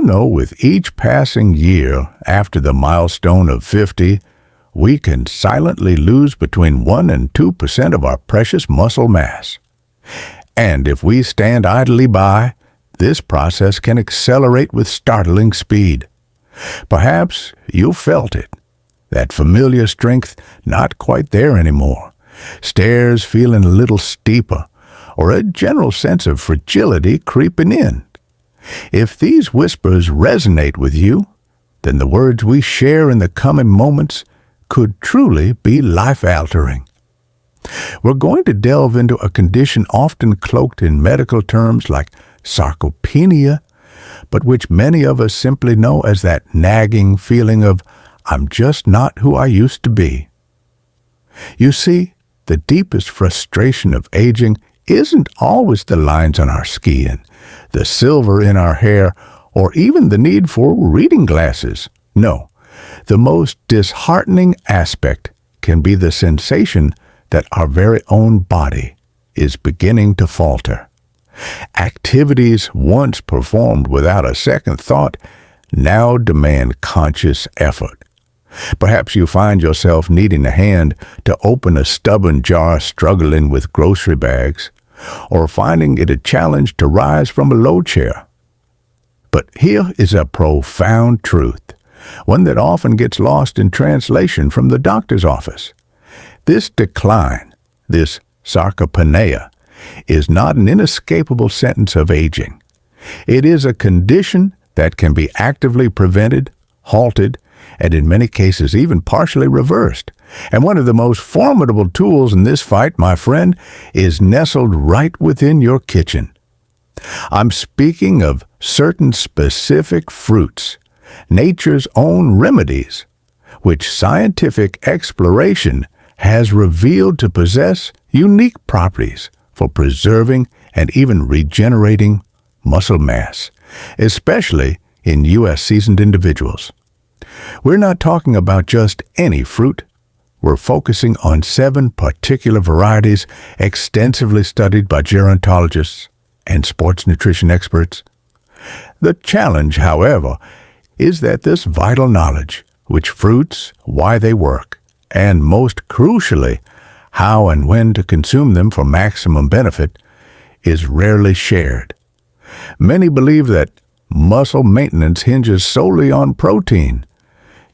with each passing year after the milestone of 50, we can silently lose between 1 and 2% of our precious muscle mass. And if we stand idly by, this process can accelerate with startling speed. Perhaps you felt it, that familiar strength not quite there anymore, stairs feeling a little steeper, or a general sense of fragility creeping in. If these whispers resonate with you, then the words we share in the coming moments could truly be life-altering. We're going to delve into a condition often cloaked in medical terms like sarcopenia, but which many of us simply know as that nagging feeling of, I'm just not who I used to be. You see, the deepest frustration of aging isn't always the lines on our skin, the silver in our hair, or even the need for reading glasses. No, the most disheartening aspect can be the sensation that our very own body is beginning to falter. Activities once performed without a second thought now demand conscious effort. Perhaps you find yourself needing a hand to open a stubborn jar struggling with grocery bags, or finding it a challenge to rise from a low chair. But here is a profound truth, one that often gets lost in translation from the doctor's office. This decline, this sarcopenia, is not an inescapable sentence of aging. It is a condition that can be actively prevented, halted, and in many cases even partially reversed. And one of the most formidable tools in this fight, my friend, is nestled right within your kitchen. I'm speaking of certain specific fruits, nature's own remedies, which scientific exploration has revealed to possess unique properties for preserving and even regenerating muscle mass, especially in U.S. seasoned individuals. We're not talking about just any fruit. We're focusing on 7 particular varieties extensively studied by gerontologists and sports nutrition experts. The challenge, however, is that this vital knowledge, which fruits, why they work, and most crucially, how and when to consume them for maximum benefit, is rarely shared. Many believe that muscle maintenance hinges solely on protein,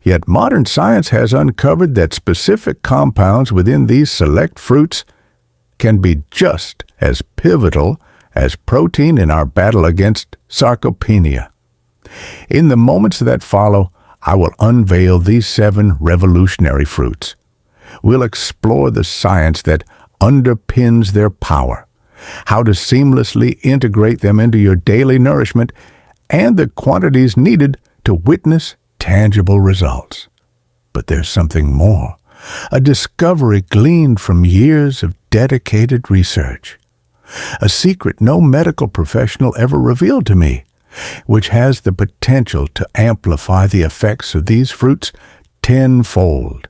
yet modern science has uncovered that specific compounds within these select fruits can be just as pivotal as protein in our battle against sarcopenia. In the moments that follow, I will unveil these 7 revolutionary fruits. We'll explore the science that underpins their power, how to seamlessly integrate them into your daily nourishment, and the quantities needed to witness tangible results. But there's something more, a discovery gleaned from years of dedicated research, a secret no medical professional ever revealed to me, which has the potential to amplify the effects of these fruits tenfold.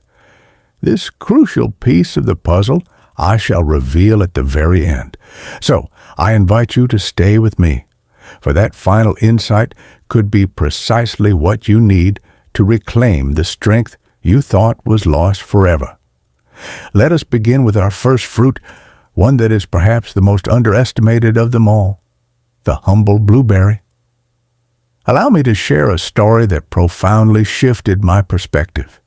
This crucial piece of the puzzle I shall reveal at the very end. So I invite you to stay with me, for that final insight could be precisely what you need to reclaim the strength you thought was lost forever. Let us begin with our first fruit, one that is perhaps the most underestimated of them all, the humble blueberry. Allow me to share a story that profoundly shifted my perspective.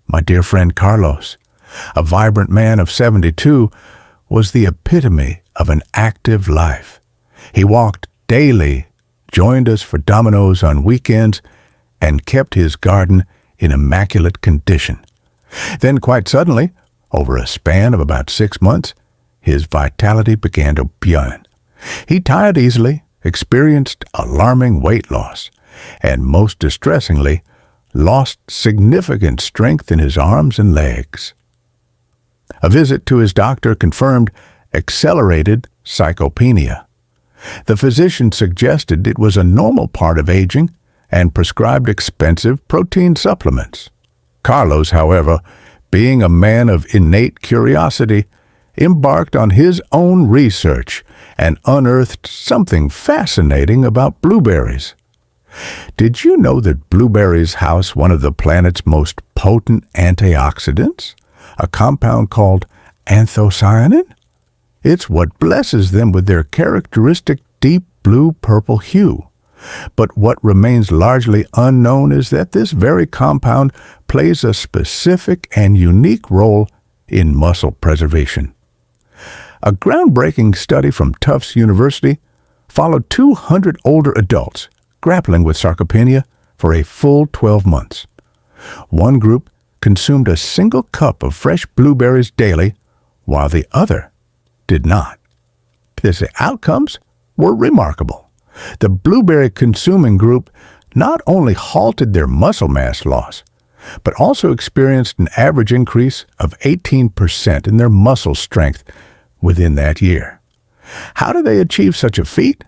My dear friend Carlos, a vibrant man of 72, was the epitome of an active life. He walked daily, joined us for dominoes on weekends, and kept his garden in immaculate condition. Then quite suddenly, over a span of about 6 months, his vitality began to wane. He tired easily, experienced alarming weight loss, and most distressingly, lost significant strength in his arms and legs. A visit to his doctor confirmed accelerated sarcopenia. The physician suggested it was a normal part of aging and prescribed expensive protein supplements. Carlos, however, being a man of innate curiosity, embarked on his own research and unearthed something fascinating about blueberries. Did you know that blueberries house one of the planet's most potent antioxidants, a compound called anthocyanin? It's what blesses them with their characteristic deep blue-purple hue. But what remains largely unknown is that this very compound plays a specific and unique role in muscle preservation. A groundbreaking study from Tufts University followed 200 older adults grappling with sarcopenia for a full 12 months. One group consumed a single cup of fresh blueberries daily, while the other did not. The outcomes were remarkable. The blueberry-consuming group not only halted their muscle mass loss, but also experienced an average increase of 18% in their muscle strength within that year. How do they achieve such a feat?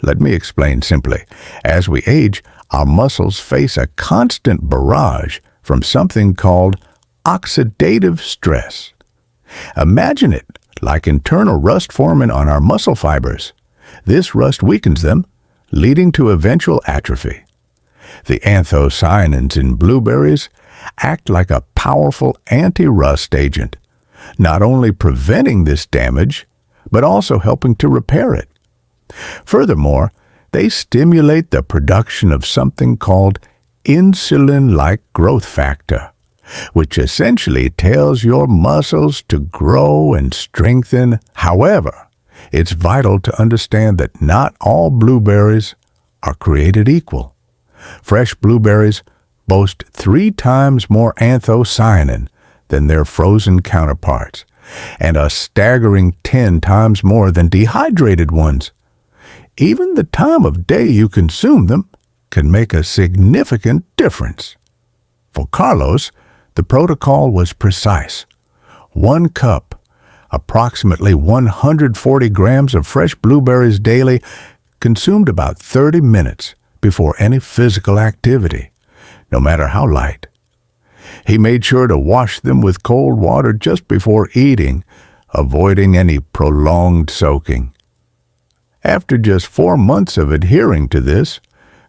Let me explain simply. As we age, our muscles face a constant barrage from something called oxidative stress. Imagine it like internal rust forming on our muscle fibers. This rust weakens them, leading to eventual atrophy. The anthocyanins in blueberries act like a powerful anti-rust agent, not only preventing this damage, but also helping to repair it. Furthermore, they stimulate the production of something called insulin-like growth factor, which essentially tells your muscles to grow and strengthen. However, it's vital to understand that not all blueberries are created equal. Fresh blueberries boast 3 times more anthocyanin than their frozen counterparts, and a staggering 10 times more than dehydrated ones. Even the time of day you consume them can make a significant difference. For Carlos, the protocol was precise. 1 cup, approximately 140 grams of fresh blueberries daily, consumed about 30 minutes before any physical activity, no matter how light. He made sure to wash them with cold water just before eating, avoiding any prolonged soaking. After just 4 months of adhering to this,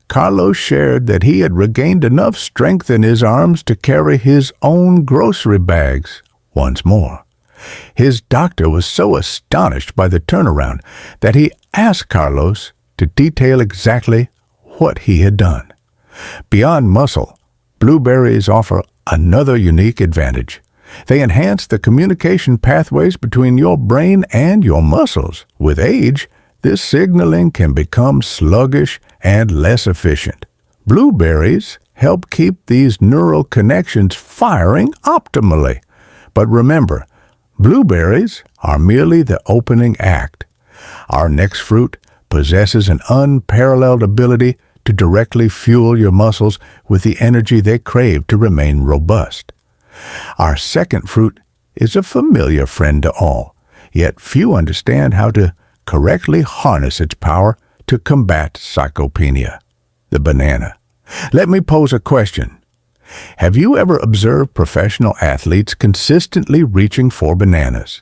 Carlos shared that he had regained enough strength in his arms to carry his own grocery bags once more. His doctor was so astonished by the turnaround that he asked Carlos to detail exactly what he had done. Beyond muscle, blueberries offer another unique advantage. They enhance the communication pathways between your brain and your muscles. With age, this signaling can become sluggish and less efficient. Blueberries help keep these neural connections firing optimally. But remember, blueberries are merely the opening act. Our next fruit possesses an unparalleled ability to directly fuel your muscles with the energy they crave to remain robust. Our second fruit is a familiar friend to all, yet few understand how to correctly harness its power to combat sarcopenia: the banana. Let me pose a question. Have you ever observed professional athletes consistently reaching for bananas?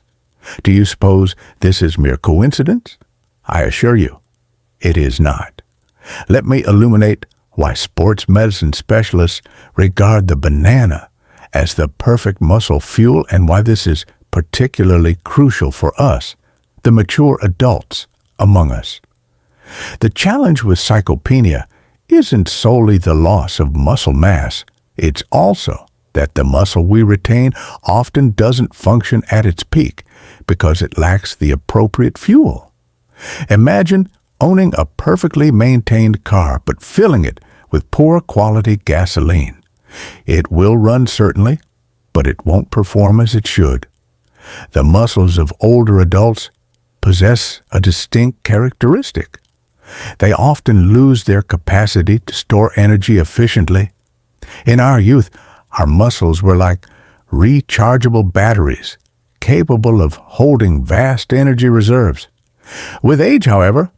Do you suppose this is mere coincidence? I assure you, it is not. Let me illuminate why sports medicine specialists regard the banana as the perfect muscle fuel and why this is particularly crucial for us, the mature adults among us. The challenge with sarcopenia isn't solely the loss of muscle mass. It's also that the muscle we retain often doesn't function at its peak because it lacks the appropriate fuel. Imagine owning a perfectly maintained car but filling it with poor quality gasoline. It will run certainly, but it won't perform as it should. The muscles of older adults possess a distinct characteristic. They often lose their capacity to store energy efficiently. In our youth, our muscles were like rechargeable batteries, capable of holding vast energy reserves. With age, however,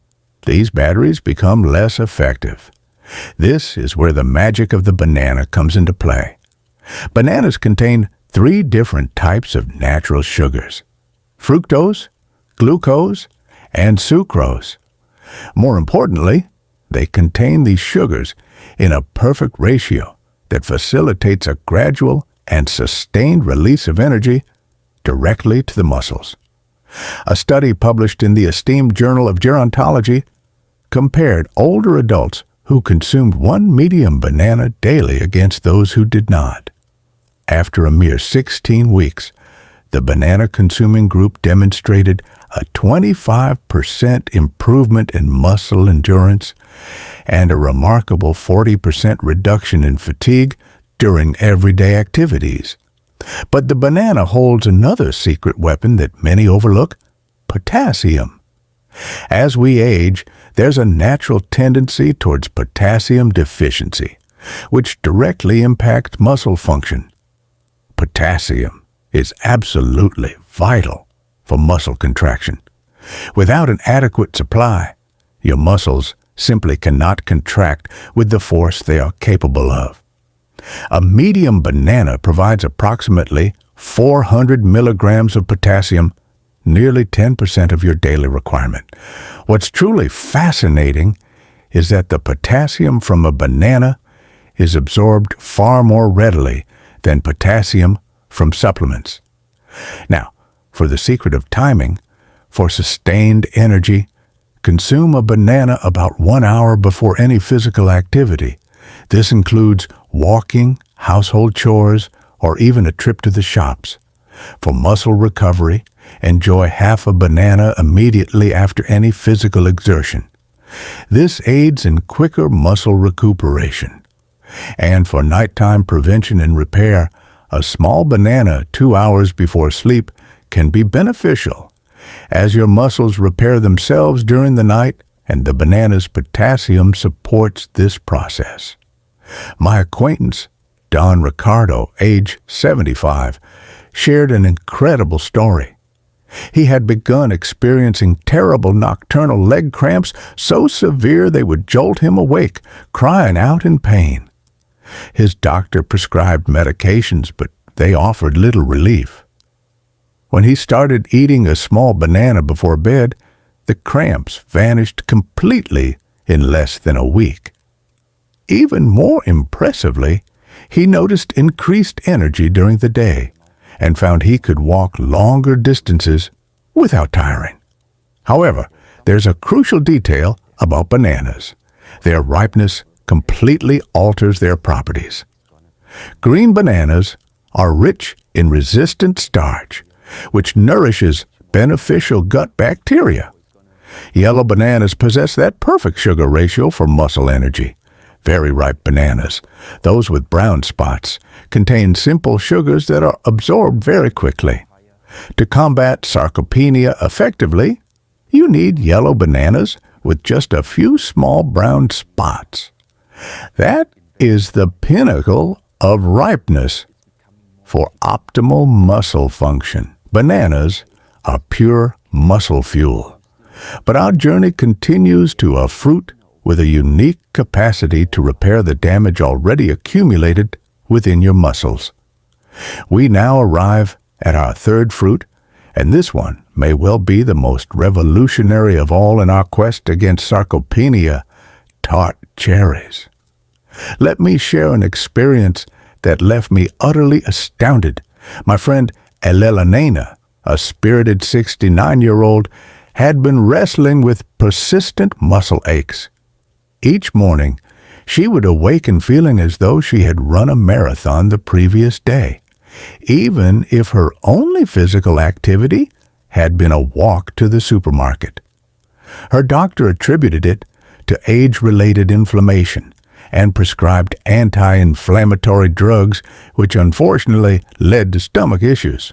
these batteries become less effective. This is where the magic of the banana comes into play. Bananas contain 3 different types of natural sugars: fructose, glucose, and sucrose. More importantly, They contain these sugars in a perfect ratio that facilitates a gradual and sustained release of energy directly to the muscles. A study published in the esteemed Journal of Gerontology compared older adults who consumed one medium banana daily against those who did not. After a mere 16 weeks, the banana-consuming group demonstrated a 25% improvement in muscle endurance and a remarkable 40% reduction in fatigue during everyday activities. But the banana holds another secret weapon that many overlook: potassium. As we age, there's a natural tendency towards potassium deficiency, which directly impacts muscle function. Potassium is absolutely vital for muscle contraction. Without an adequate supply, your muscles simply cannot contract with the force they are capable of. A medium banana provides approximately 400 milligrams of potassium, nearly 10% of your daily requirement. What's truly fascinating is that the potassium from a banana is absorbed far more readily than potassium from supplements. Now, for the secret of timing, for sustained energy, consume a banana about 1 hour before any physical activity. This includes walking, household chores, or even a trip to the shops. For muscle recovery, enjoy half a banana immediately after any physical exertion. This aids in quicker muscle recuperation. And for nighttime prevention and repair, a small banana 2 hours before sleep can be beneficial, as your muscles repair themselves during the night and the banana's potassium supports this process. My acquaintance, Don Ricardo, age 75, shared an incredible story. He had begun experiencing terrible nocturnal leg cramps so severe they would jolt him awake, crying out in pain. His doctor prescribed medications, but they offered little relief. When he started eating a small banana before bed, the cramps vanished completely in less than a week. Even more impressively, he noticed increased energy during the day and found he could walk longer distances without tiring. However, there's a crucial detail about bananas. Their ripeness completely alters their properties. Green bananas are rich in resistant starch, which nourishes beneficial gut bacteria. Yellow bananas possess that perfect sugar ratio for muscle energy. Very ripe bananas, those with brown spots, contain simple sugars that are absorbed very quickly. To combat sarcopenia effectively, you need yellow bananas with just a few small brown spots. That is the pinnacle of ripeness for optimal muscle function. Bananas are pure muscle fuel. But our journey continues to a fruit with a unique capacity to repair the damage already accumulated within your muscles. We now arrive at our third fruit, and this one may well be the most revolutionary of all in our quest against sarcopenia: tart cherries. Let me share an experience that left me utterly astounded. My friend Elena, a spirited 69-year-old, had been wrestling with persistent muscle aches. Each morning, she would awaken feeling as though she had run a marathon the previous day, even if her only physical activity had been a walk to the supermarket. Her doctor attributed it to age-related inflammation and prescribed anti-inflammatory drugs, which unfortunately led to stomach issues.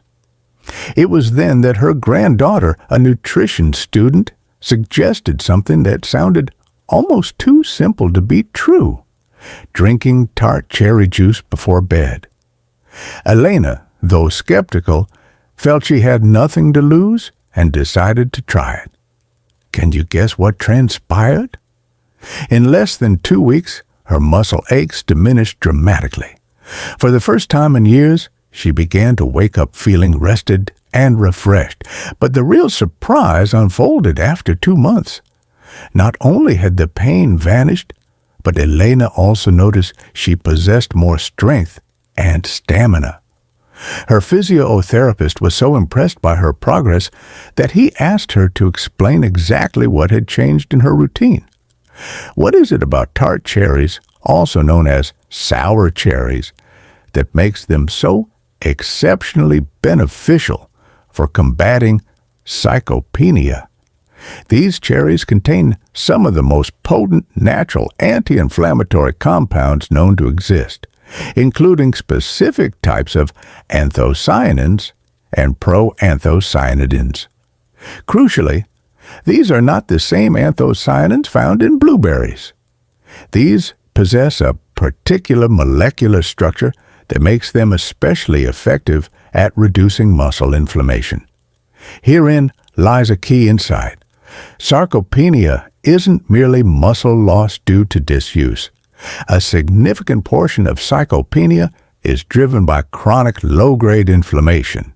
It was then that her granddaughter, a nutrition student, suggested something that sounded almost too simple to be true: drinking tart cherry juice before bed. Elena, though skeptical, felt she had nothing to lose and decided to try it. Can you guess what transpired? In less than 2 weeks, her muscle aches diminished dramatically. For the first time in years, she began to wake up feeling rested and refreshed. But the real surprise unfolded after 2 months. Not only had the pain vanished, but Elena also noticed she possessed more strength and stamina. Her physiotherapist was so impressed by her progress that he asked her to explain exactly what had changed in her routine. What is it about tart cherries, also known as sour cherries, that makes them so exceptionally beneficial for combating sarcopenia? These cherries contain some of the most potent natural anti-inflammatory compounds known to exist, including specific types of anthocyanins and proanthocyanidins. Crucially, these are not the same anthocyanins found in blueberries. These possess a particular molecular structure that makes them especially effective at reducing muscle inflammation. Herein lies a key insight. Sarcopenia isn't merely muscle loss due to disuse. A significant portion of sarcopenia is driven by chronic low-grade inflammation.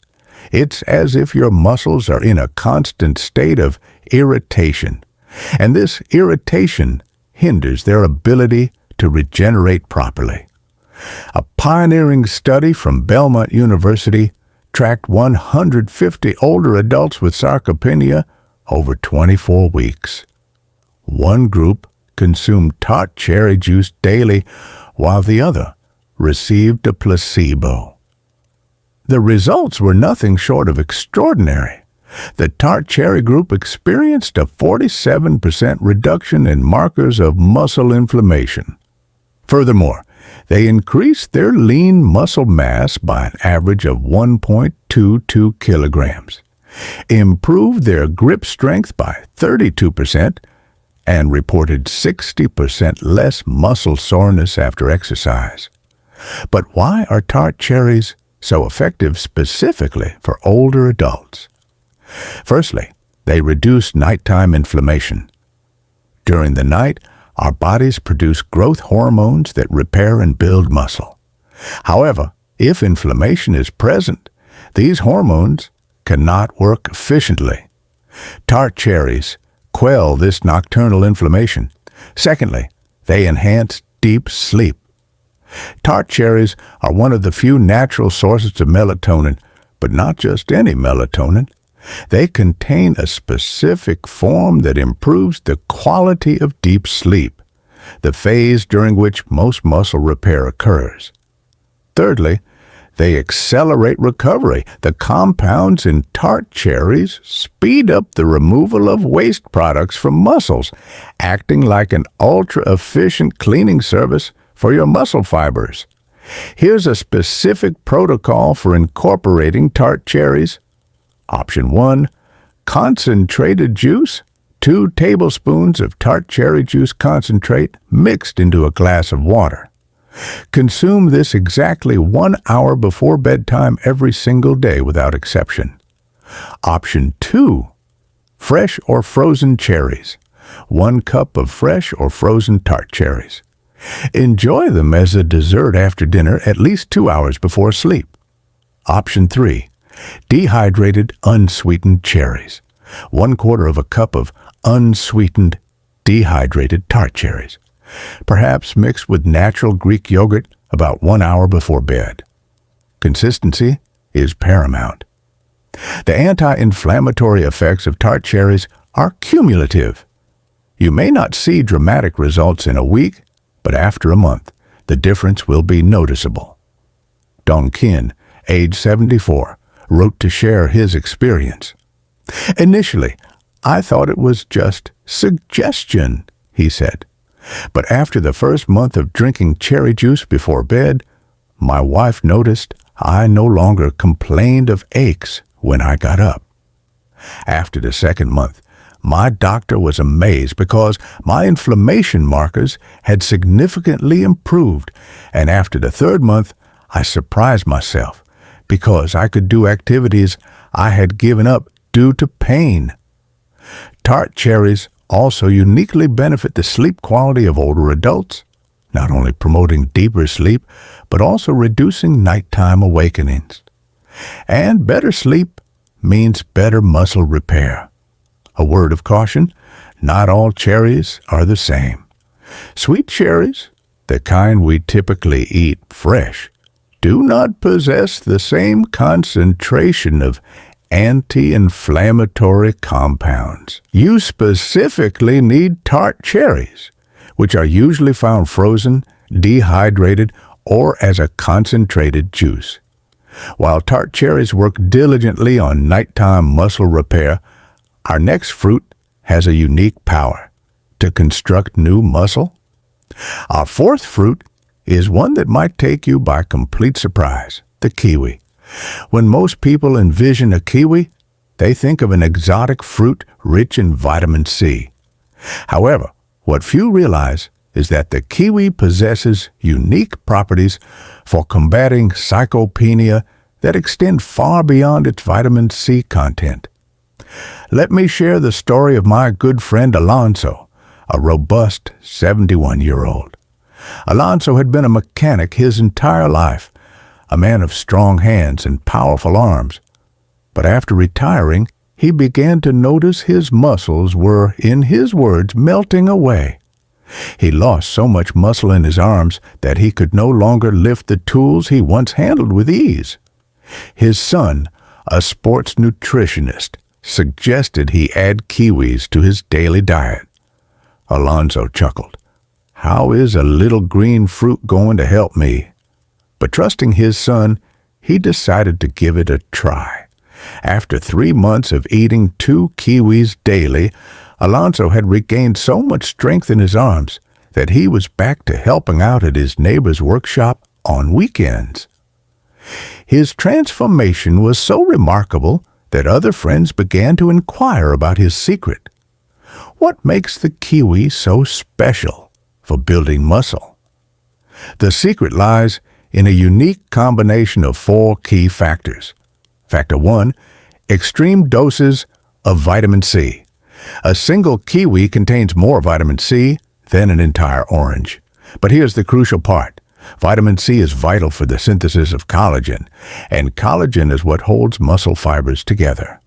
It's as if your muscles are in a constant state of irritation, and this irritation hinders their ability to regenerate properly. A pioneering study from Belmont University tracked 150 older adults with sarcopenia over 24 weeks. One group consumed tart cherry juice daily, while the other received a placebo. The results were nothing short of extraordinary. The tart cherry group experienced a 47% reduction in markers of muscle inflammation. Furthermore, they increased their lean muscle mass by an average of 1.22 kilograms, improved their grip strength by 32%, and reported 60% less muscle soreness after exercise. But why are tart cherries so effective specifically for older adults? Firstly, they reduce nighttime inflammation. During the night, our bodies produce growth hormones that repair and build muscle. However, if inflammation is present, these hormones cannot work efficiently. Tart cherries quell this nocturnal inflammation. Secondly, they enhance deep sleep. Tart cherries are one of the few natural sources of melatonin, but not just any melatonin. They contain a specific form that improves the quality of deep sleep, the phase during which most muscle repair occurs. Thirdly, they accelerate recovery. The compounds in tart cherries speed up the removal of waste products from muscles, acting like an ultra-efficient cleaning service for your muscle fibers. Here's a specific protocol for incorporating tart cherries. Option 1, concentrated juice, 2 tablespoons of tart cherry juice concentrate mixed into a glass of water. Consume this exactly 1 hour before bedtime every single day without exception. Option 2, fresh or frozen cherries, 1 cup of fresh or frozen tart cherries. Enjoy them as a dessert after dinner at least 2 hours before sleep. Option 3, dehydrated unsweetened cherries, 1/4 of a cup of unsweetened dehydrated tart cherries, perhaps mixed with natural Greek yogurt about 1 hour before bed. Consistency is paramount. The anti-inflammatory effects of tart cherries are cumulative. You may not see dramatic results in a week, but after a month, the difference will be noticeable. Dong Kin, age 74, wrote to share his experience. Initially, I thought it was just suggestion, he said. But after the first month of drinking cherry juice before bed, my wife noticed I no longer complained of aches when I got up. After the second month, my doctor was amazed because my inflammation markers had significantly improved, and after the third month, I surprised myself because I could do activities I had given up due to pain. Tart cherries also uniquely benefit the sleep quality of older adults, not only promoting deeper sleep, but also reducing nighttime awakenings. And better sleep means better muscle repair. A word of caution, not all cherries are the same. Sweet cherries, the kind we typically eat fresh, do not possess the same concentration of anti-inflammatory compounds. You specifically need tart cherries, which are usually found frozen, dehydrated, or as a concentrated juice. While tart cherries work diligently on nighttime muscle repair, our next fruit has a unique power to construct new muscle. Our fourth fruit is one that might take you by complete surprise, the kiwi. When most people envision a kiwi, they think of an exotic fruit rich in vitamin C. However, what few realize is that the kiwi possesses unique properties for combating sarcopenia that extend far beyond its vitamin C content. Let me share the story of my good friend Alonso, a robust 71-year-old. Alonso had been a mechanic his entire life, a man of strong hands and powerful arms. But after retiring, he began to notice his muscles were, in his words, melting away. He lost so much muscle in his arms that he could no longer lift the tools he once handled with ease. His son, a sports nutritionist, suggested he add kiwis to his daily diet. Alonso chuckled. "How is a little green fruit going to help me?" But trusting his son, he decided to give it a try. After 3 months of eating 2 kiwis daily, Alonso had regained so much strength in his arms that he was back to helping out at his neighbor's workshop on weekends. His transformation was so remarkable that other friends began to inquire about his secret. What makes the kiwi so special for building muscle? The secret lies in a unique combination of 4 key factors. Factor 1, extreme doses of vitamin C. A single kiwi contains more vitamin C than an entire orange. But here's the crucial part. Vitamin C is vital for the synthesis of collagen, and collagen is what holds muscle fibers together.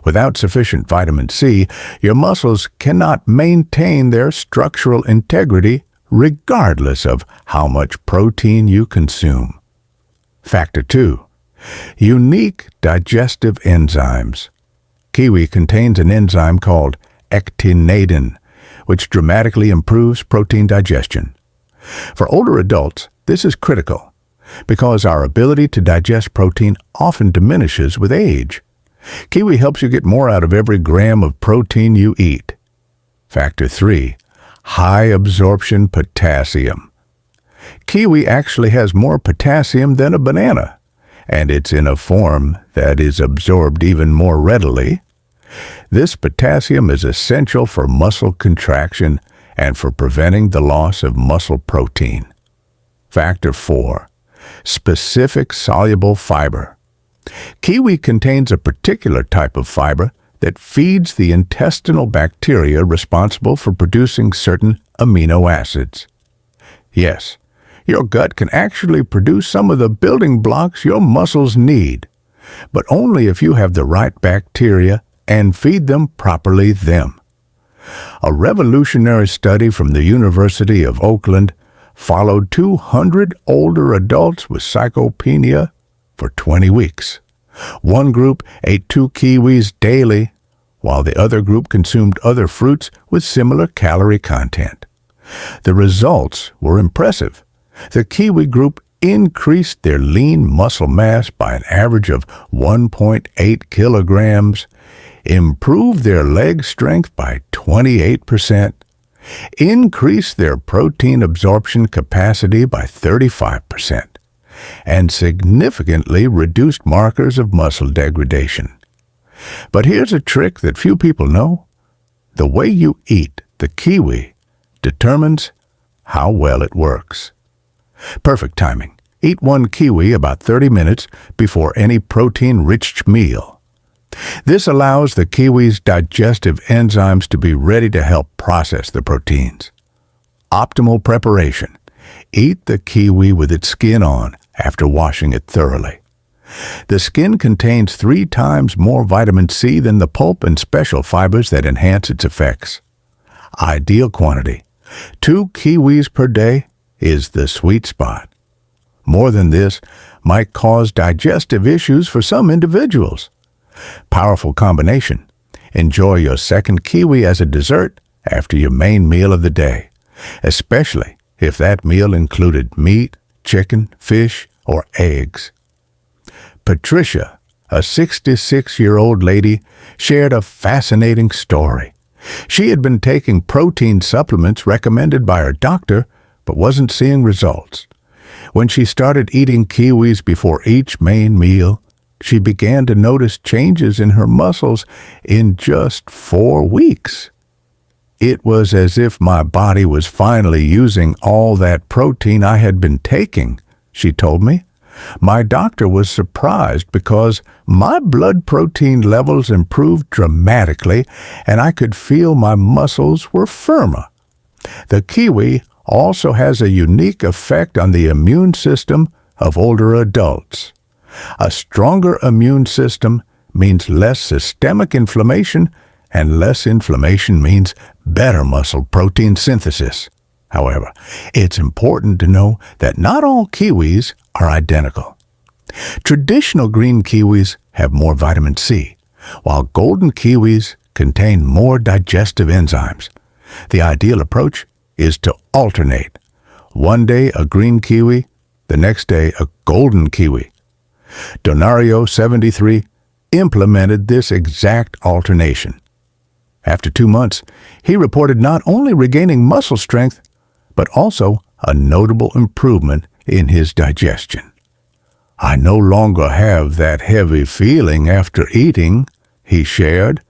Without sufficient vitamin C, your muscles cannot maintain their structural integrity regardless of how much protein you consume. Factor 2. Unique digestive enzymes. Kiwi contains an enzyme called actinidin, which dramatically improves protein digestion. For older adults, this is critical because our ability to digest protein often diminishes with age. Kiwi helps you get more out of every gram of protein you eat. Factor 3. High absorption potassium. Kiwi actually has more potassium than a banana, and it's in a form that is absorbed even more readily. This potassium is essential for muscle contraction and for preventing the loss of muscle protein. Factor 4. Specific soluble fiber. Kiwi contains a particular type of fiber that feeds the intestinal bacteria responsible for producing certain amino acids. Yes, your gut can actually produce some of the building blocks your muscles need, but only if you have the right bacteria and feed them properly them. A revolutionary study from the University of Oakland followed 200 older adults with sarcopenia for 20 weeks. One group ate 2 kiwis daily, while the other group consumed other fruits with similar calorie content. The results were impressive. The kiwi group increased their lean muscle mass by an average of 1.8 kilograms, improved their leg strength by 28%, increased their protein absorption capacity by 35%, and significantly reduced markers of muscle degradation. But here's a trick that few people know. The way you eat the kiwi determines how well it works. Perfect timing. Eat 1 kiwi about 30 minutes before any protein-rich meal. This allows the kiwi's digestive enzymes to be ready to help process the proteins. Optimal preparation. Eat the kiwi with its skin on after washing it thoroughly. The skin contains 3 times more vitamin C than the pulp and special fibers that enhance its effects. Ideal quantity: 2 kiwis per day is the sweet spot. More than this might cause digestive issues for some individuals. Powerful combination: enjoy your second kiwi as a dessert after your main meal of the day, especially if that meal included meat, chicken, fish, or eggs. Patricia, a 66-year-old lady, shared a fascinating story. She had been taking protein supplements recommended by her doctor, but wasn't seeing results. When she started eating kiwis before each main meal, she began to notice changes in her muscles in just 4 weeks. It was as if my body was finally using all that protein I had been taking, she told me. My doctor was surprised because my blood protein levels improved dramatically and I could feel my muscles were firmer. The kiwi also has a unique effect on the immune system of older adults. A stronger immune system means less systemic inflammation, and less inflammation means better muscle protein synthesis. However, it's important to know that not all kiwis are identical. Traditional green kiwis have more vitamin C, while golden kiwis contain more digestive enzymes. The ideal approach is to alternate. One day a green kiwi, the next day a golden kiwi. Donario 73 implemented this exact alternation. After 2 months, he reported not only regaining muscle strength, but also a notable improvement in his digestion. "I no longer have that heavy feeling after eating," he shared.